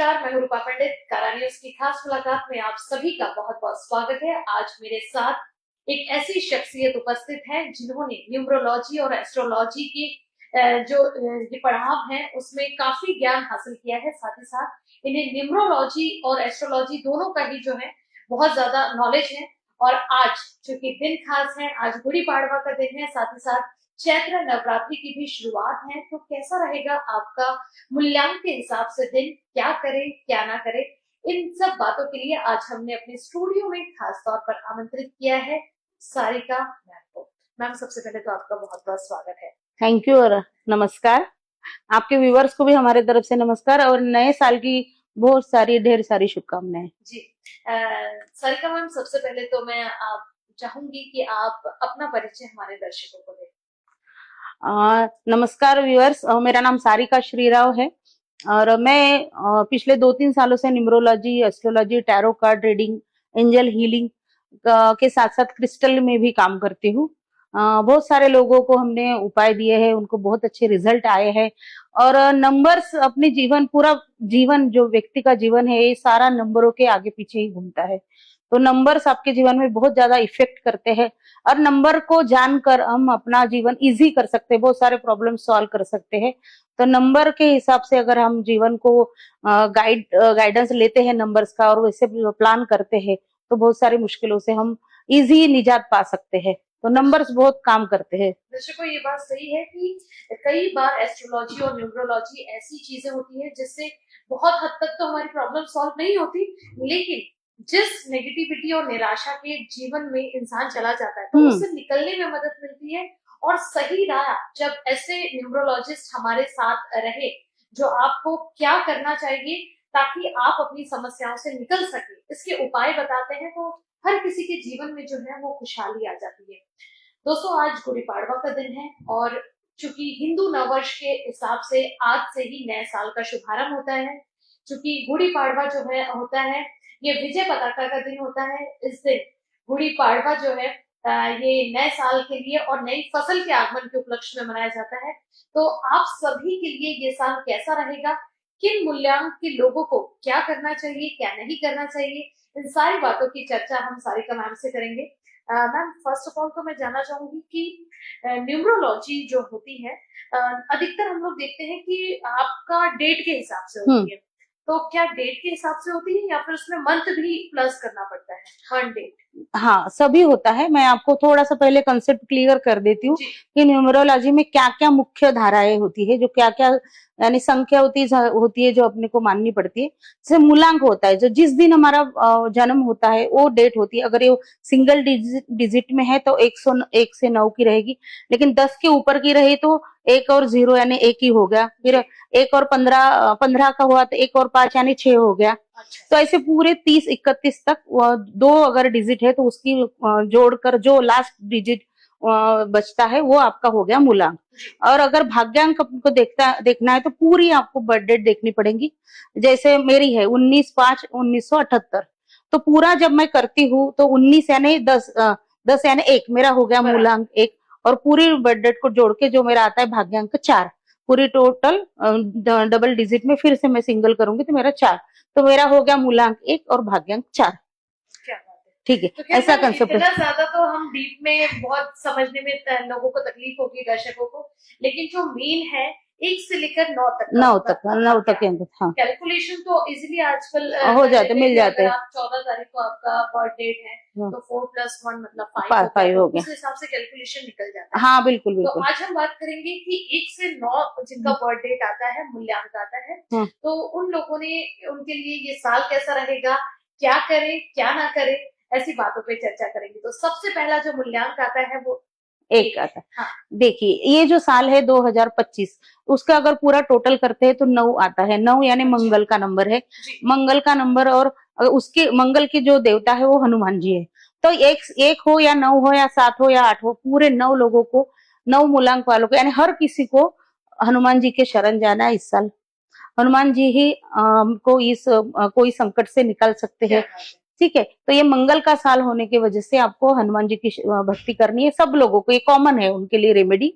नमस्कार, मैं हूं रूपा पंडित। कारा न्यूज की खास मुलाकात में आप सभी का बहुत बहुत स्वागत है। आज मेरे साथ एक ऐसी शख्सियत उपस्थित है जिन्होंने न्यूमरोलॉजी और एस्ट्रोलॉजी की जो ये पढ़ाव है उसमें काफी ज्ञान हासिल किया है। साथ ही साथ इन्हें न्यूमरोलॉजी और एस्ट्रोलॉजी दोनों का ही जो है बहुत ज्यादा नॉलेज है। और आज चूंकि दिन खास है, आज गुड़ी पाड़वा का दिन है, साथ ही साथ चैत्र नवरात्रि की भी शुरुआत है। तो कैसा रहेगा आपका मूल्यांकन के हिसाब से दिन, क्या करें क्या ना करें, इन सब बातों के लिए आज हमने अपने स्टूडियो में खास तौर पर आमंत्रित किया है सारिका मैम को। मैम, सबसे पहले तो आपका बहुत बहुत स्वागत है। थैंक यू और नमस्कार। आपके व्यूवर्स को भी हमारे तरफ से नमस्कार और नए साल की बहुत सारी ढेर सारी शुभकामनाएं जी। सारिका मैम, सबसे पहले तो मैं आप चाहूंगी कि आप अपना परिचय हमारे दर्शकों को दें। नमस्कार व्यूअर्स, मेरा नाम सारिका श्रीराव है और मैं पिछले 2-3 सालों से numerology, astrology, tarot card reading, angel healing के साथ साथ क्रिस्टल में भी काम करती हूँ। बहुत सारे लोगों को हमने उपाय दिए हैं, उनको बहुत अच्छे रिजल्ट आए हैं। और नंबर्स अपने जीवन, पूरा जीवन जो व्यक्ति का जीवन है ये सारा नंबरों के आगे पीछे ही घूमता है। तो नंबर्स आपके जीवन में बहुत ज्यादा इफेक्ट करते हैं और नंबर को जानकर हम अपना जीवन इजी कर सकते हैं, बहुत सारे प्रॉब्लम सॉल्व कर सकते हैं। तो नंबर के हिसाब से अगर हम जीवन को गाइडेंस लेते हैं नंबर्स का और वैसे प्लान करते हैं तो बहुत सारी मुश्किलों से हम इजी निजात पा सकते हैं। तो नंबर्स बहुत काम करते हैं। दर्शकों, ये बात सही है कि कई बार एस्ट्रोलॉजी और न्यूमरोलॉजी ऐसी चीजें होती है जिससे बहुत हद तक तो हमारी प्रॉब्लम सॉल्व नहीं होती, लेकिन जिस नेगेटिविटी और निराशा के जीवन में इंसान चला जाता है तो उससे निकलने में मदद मिलती है। और सही राह जब ऐसे न्यूमरोलॉजिस्ट हमारे साथ रहे जो आपको क्या करना चाहिए ताकि आप अपनी समस्याओं से निकल सके, इसके उपाय बताते हैं, तो हर किसी के जीवन में जो है वो खुशहाली आ जाती है। दोस्तों, आज गुड़ी पाड़वा का दिन है और चूंकि हिंदू नववर्ष के हिसाब से आज से ही नए साल का शुभारंभ होता है। चूंकि गुड़ी पाड़वा जो है होता है ये विजय पताका का दिन होता है। इस दिन गुड़ी पाड़वा जो है ये नए साल के लिए और नई फसल के आगमन के उपलक्ष्य में मनाया जाता है। तो आप सभी के लिए ये साल कैसा रहेगा, किन मूल्यांक के लोगों को क्या करना चाहिए क्या नहीं करना चाहिए, इन सारी बातों की चर्चा हम सारिका मैम से करेंगे। मैम, फर्स्ट ऑफ ऑल तो मैं जानना चाहूंगी कि न्यूमरोलॉजी जो होती है अधिकतर हम लोग देखते हैं कि आपका डेट के हिसाब से होती है। तो क्या डेट के हिसाब से होती है या फिर उसमें मंथ भी प्लस करना पड़ता है, वन डेट? हाँ, सभी होता है। मैं आपको थोड़ा सा पहले कंसेप्ट क्लियर कर देती हूँ कि न्यूमरोलॉजी में क्या क्या मुख्य धाराएं होती है, जो क्या क्या यानी संख्या होती है जो अपने को माननी पड़ती है। जैसे मूलांक होता है, जो जिस दिन हमारा जन्म होता है वो डेट होती है। अगर ये सिंगल डिजिट में है तो 1 से 9 की रहेगी, लेकिन 10 के ऊपर की रही तो 1 और 0 यानी 1 ही हो गया। फिर 1 और 15 का हुआ तो 1 और 5 यानी 6 हो गया। तो ऐसे पूरे 30-31 तक 2 अगर डिजिट है तो उसकी जोड़कर जो लास्ट डिजिट बचता है वो आपका हो गया मूलांक। और अगर भाग्यांक आपको देखना है तो पूरी आपको बर्थ डेट देखनी पड़ेगी। जैसे मेरी है 19/5/1978, तो पूरा जब मैं करती हूँ तो 19 यानी 10 यानी 1 मेरा हो गया मूलांक 1, और पूरी बर्थ डेट को जोड़ के जो मेरा आता है भाग्यांक 4, पूरी टोटल डबल डिजिट में फिर से मैं सिंगल करूंगी तो मेरा 4, तो मेरा हो गया मूलांक 1 और भाग्यांक 4। ठीक है, तो ऐसा कंसेप्ट। इतना ज्यादा तो हम डीप में बहुत समझने में लोगों को तकलीफ होगी, दर्शकों को, लेकिन जो मेन है 1 से लेकर 9 तक हाँ, कैलकुलेशन तो इजीली आजकल हो जाते, मिल जाते। आप 14 तारीख को आपका बर्थ डेट है तो 4+1 मतलब 5 हो गया, उस हिसाब से कैलकुलेशन निकल जाता है। हाँ बिल्कुल तो बिल्कुल। आज हम बात करेंगे कि 1 से 9 जिनका बर्थ डेट आता है, मूल्यांक आता है, तो उन लोगों ने, उनके लिए ये साल कैसा रहेगा, क्या करें क्या ना करें, ऐसी बातों पे चर्चा करेंगे। तो सबसे पहला जो मूल्यांक आता है वो 1 आता है। हाँ। देखिए, ये जो साल है 2025, उसका अगर पूरा टोटल करते हैं तो 9 आता है। 9 यानी मंगल का नंबर है, मंगल का नंबर। और उसके मंगल के जो देवता है वो हनुमान जी है। तो एक हो या 9 हो या 7 हो या 8 हो, पूरे 9 लोगों को, 9 मूलांक वालों को, यानी हर किसी को हनुमान जी के शरण जाना है इस साल। हनुमान जी ही हमको इस कोई संकट से निकाल सकते हैं। ठीक है, तो ये मंगल का साल होने की वजह से आपको हनुमान जी की भक्ति करनी है। सब लोगों को ये कॉमन है, उनके लिए रेमेडी।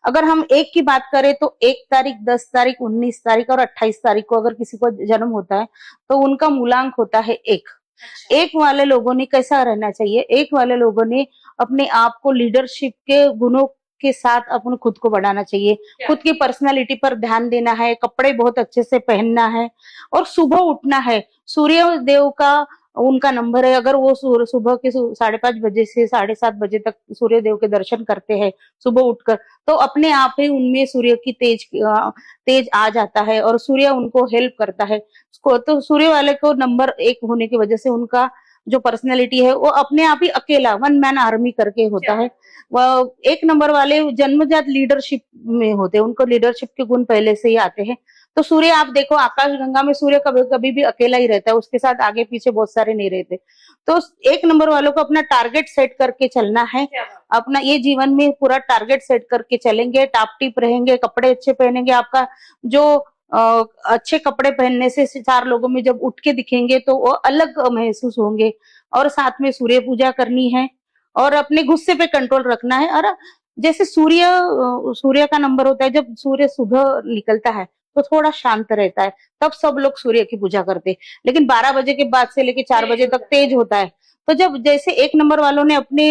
अगर हम एक की बात करें तो 1 तारीख, 10 तारीख, 19 तारीख और 28 तारीख को अगर किसी को जन्म होता है तो उनका मूलांक होता है 1। अच्छा। एक वाले लोगों ने कैसा रहना चाहिए, एक वाले लोगों ने अपने आप को लीडरशिप के गुणों के साथ अपने खुद को बढ़ाना चाहिए, खुद की पर्सनालिटी पर ध्यान देना है, कपड़े बहुत अच्छे से पहनना है और सुबह उठना है। सूर्य देव का उनका नंबर है, अगर वो सुबह के 5:30 बजे से 7:30 बजे तक सूर्य देव के दर्शन करते हैं सुबह उठकर, तो अपने आप ही उनमें सूर्य की तेज आ जाता है और सूर्य उनको हेल्प करता है। तो सूर्य वाले को नंबर 1 होने की वजह से उनका जो पर्सनैलिटी है वो अपने आप ही अकेला 1 मैन आर्मी करके होता है। वह 1 नंबर वाले जन्मजात लीडरशिप में होते हैं, उनको लीडरशिप के गुण पहले से ही आते हैं। तो सूर्य आप देखो आकाशगंगा में सूर्य कभी कभी भी अकेला ही रहता है, उसके साथ आगे पीछे बहुत सारे नहीं रहते। तो 1 नंबर वालों को अपना टारगेट सेट करके चलना है, अपना ये जीवन में पूरा टारगेट सेट करके चलेंगे, टाप टीप रहेंगे, कपड़े अच्छे पहनेंगे। आपका जो अच्छे कपड़े पहनने से 4 लोगों में जब उठ के दिखेंगे तो वो अलग महसूस होंगे। और साथ में सूर्य पूजा करनी है और अपने गुस्से पे कंट्रोल रखना है। और जैसे सूर्य का नंबर होता है, जब सूर्य सुबह निकलता है तो थोड़ा शांत रहता है, तब सब लोग सूर्य की पूजा करते हैं। लेकिन 12 बजे के बाद से लेके 4 बजे तक तेज होता है। तो जब जैसे 1 नंबर वालों ने अपने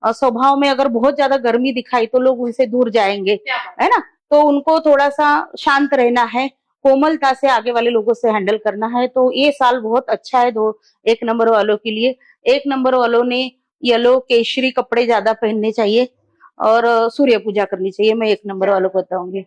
स्वभाव में अगर बहुत ज्यादा गर्मी दिखाई तो लोग उनसे दूर जाएंगे, है ना। तो उनको थोड़ा सा शांत रहना है, कोमलता से आगे वाले लोगों से हैंडल करना है। तो ये साल बहुत अच्छा है 1 नंबर वालों के लिए। 1 नंबर वालों ने येलो केशरी कपड़े ज्यादा पहनने चाहिए और सूर्य पूजा करनी चाहिए, मैं 1 नंबर वालों को बताऊंगी।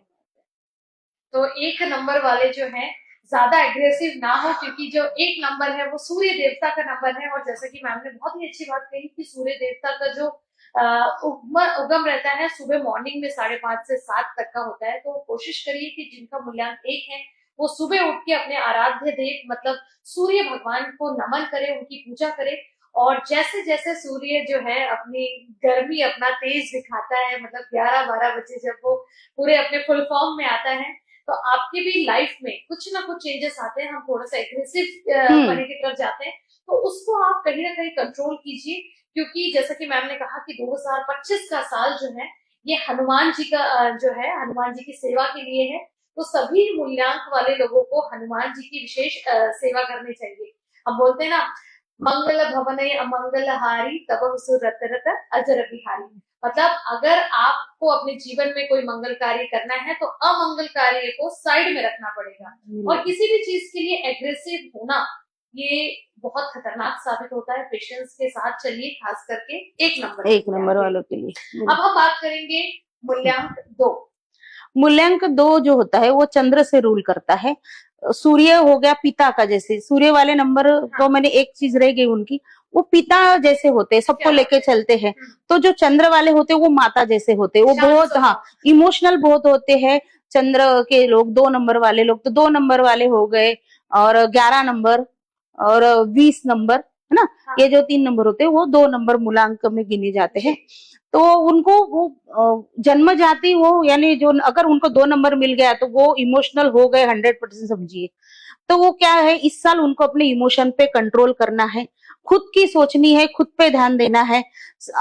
तो 1 नंबर वाले जो हैं ज्यादा एग्रेसिव ना हो, क्योंकि जो 1 नंबर है वो सूर्य देवता का नंबर है। और जैसा कि मैम ने बहुत ही अच्छी बात कही कि सूर्य देवता का जो उगम रहता है सुबह मॉर्निंग में 5:30 से 7 तक का होता है। तो कोशिश करिए कि जिनका मूल्यांक 1 है वो सुबह उठ के अपने आराध्य देव मतलब सूर्य भगवान को नमन करे, उनकी पूजा करे। और जैसे जैसे सूर्य जो है अपनी गर्मी अपना तेज दिखाता है, मतलब 11-12 बजे जब वो पूरे अपने फुल फॉर्म में आता है, तो आपके भी लाइफ में कुछ ना कुछ चेंजेस आते हैं। हम थोड़ा सा एग्रेसिव बने की तरफ जाते हैं, तो उसको आप कहीं ना कहीं कंट्रोल कीजिए। क्योंकि जैसा कि मैम ने कहा कि 2025 का साल जो है ये हनुमान जी का जो है हनुमान जी की सेवा के लिए है। तो सभी मूल्यांक वाले लोगों को हनुमान जी की विशेष सेवा करनी चाहिए। हम बोलते हैं ना, मंगल भवने अमंगल हारी तब रत रत अजर बिहारी। मतलब अगर आपको अपने जीवन में कोई मंगल कार्य करना है तो अमंगल कार्य को साइड में रखना पड़ेगा। और किसी भी चीज के लिए एग्रेसिव होना ये बहुत खतरनाक साबित होता है। पेशेंस के साथ चलिए, खास करके 1 नंबर वालों के लिए। अब हम बात करेंगे मूल्यांक 2। मूल्यांक 2 जो होता है वो चंद्र से रूल करता है। सूर्य हो गया पिता का, जैसे सूर्य वाले नंबर तो मैंने एक चीज रह गई उनकी, वो पिता जैसे होते हैं, सबको लेके चलते हैं। तो जो चंद्र वाले होते हैं वो माता जैसे होते हैं, वो बहुत इमोशनल बहुत होते हैं। चंद्र के लोग 2 नंबर वाले लोग, तो 2 नंबर वाले हो गए और 11 नंबर और 20 नंबर, है ना। ये जो 3 नंबर होते हैं वो 2 नंबर मूलांक में गिने जाते हैं। तो उनको वो जन्म जाति वो यानी जो अगर उनको 2 नंबर मिल गया तो वो इमोशनल हो गए 100% समझिए। तो वो क्या है, इस साल उनको अपने इमोशन पे कंट्रोल करना है, खुद की सोचनी है, खुद पे ध्यान देना है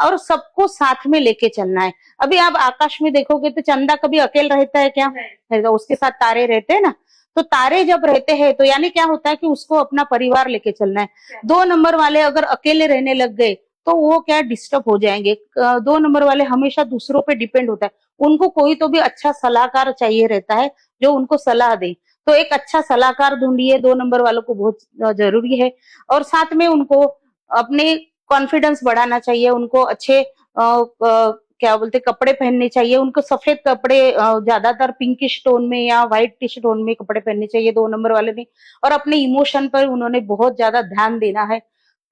और सबको साथ में लेके चलना है। अभी आप आकाश में देखोगे तो चंदा कभी अकेला रहता है क्या, उसके साथ तारे रहते हैं ना। तो तारे जब रहते हैं तो यानी क्या होता है कि उसको अपना परिवार लेके चलना है। 2 नंबर वाले अगर अकेले रहने लग गए तो वो क्या डिस्टर्ब हो जाएंगे। 2 नंबर वाले हमेशा दूसरों पे डिपेंड होता है, उनको कोई तो भी अच्छा सलाहकार चाहिए रहता है जो उनको सलाह दे। तो एक अच्छा सलाहकार ढूंढिए, 2 नंबर वालों को बहुत जरूरी है। और साथ में उनको अपने कॉन्फिडेंस बढ़ाना चाहिए, उनको अच्छे क्या बोलते कपड़े पहनने चाहिए। उनको सफेद कपड़े ज्यादातर पिंकिश टोन में या व्हाइट टोन में कपड़े पहनने चाहिए 2 नंबर वाले ने। और अपने इमोशन पर उन्होंने बहुत ज्यादा ध्यान देना है,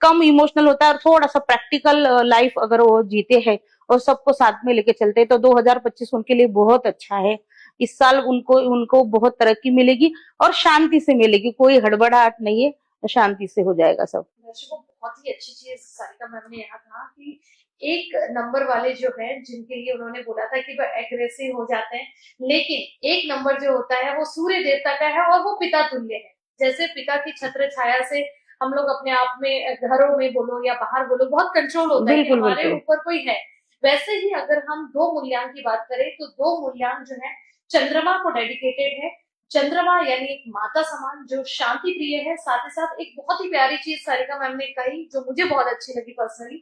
कम इमोशनल होता है और थोड़ा सा प्रैक्टिकल लाइफ अगर वो जीते हैं और सबको साथ में लेके चलते हैं तो 2025 उनके लिए बहुत अच्छा है। इस साल उनको बहुत तरक्की मिलेगी और शांति से मिलेगी, कोई हड़बड़ाहट नहीं है, शांति से हो जाएगा सब। दर्शकों, बहुत ही अच्छी चीज सारिका मैम ने यहाँ कहा कि 1 नंबर वाले जो है जिनके लिए उन्होंने बोला था कि वह एग्रेसिव हो जाते हैं, लेकिन 1 नंबर जो होता है वो सूर्य देवता का है और वो पिता तुल्य है। जैसे पिता की छत्र छाया से हम लोग अपने आप में घरों में बोलो या बाहर बोलो बहुत कंट्रोल होता है कि हमारे ऊपर कोई है, वैसे ही अगर हम दो मूल्यांक की बात करें तो दो मूल्यांक जो है चंद्रमा को डेडिकेटेड है। चंद्रमा यानी एक माता समान जो शांति प्रिय है, साथ ही साथ एक बहुत ही प्यारी चीज सारिका मैम ने कही जो मुझे बहुत अच्छी लगी पर्सनली,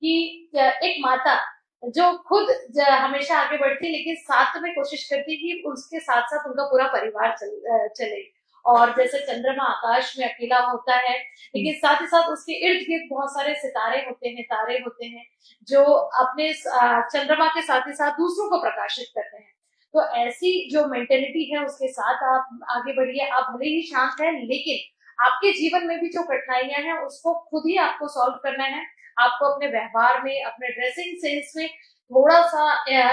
कि एक माता जो खुद हमेशा आगे बढ़ती लेकिन साथ में कोशिश करती कि उसके साथ साथ उनका पूरा परिवार चले। और जैसे चंद्रमा आकाश में अकेला होता है लेकिन साथ ही साथ उसके इर्द गिर्द बहुत सारे सितारे होते हैं, तारे होते हैं जो अपने चंद्रमा के साथ ही साथ दूसरों को प्रकाशित करते हैं। तो ऐसी जो मेंटेलिटी है उसके साथ आप आगे बढ़िए। आप भले ही शांत है लेकिन आपके जीवन में भी जो कठिनाइयां हैं उसको खुद ही आपको सॉल्व करना है। आपको अपने व्यवहार में, अपने ड्रेसिंग सेंस में थोड़ा सा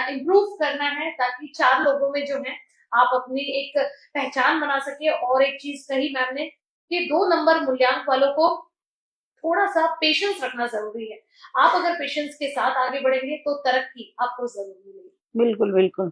इम्प्रूव करना है ताकि चार लोगों में जो है आप अपनी एक पहचान बना सके। और एक चीज कही मैम ने कि 2 नंबर मूल्यांक वालों को थोड़ा सा पेशेंस रखना जरूरी है। आप अगर पेशेंस के साथ आगे बढ़ेंगे तो तरक्की आपको जरूर मिलेगी। बिल्कुल बिल्कुल।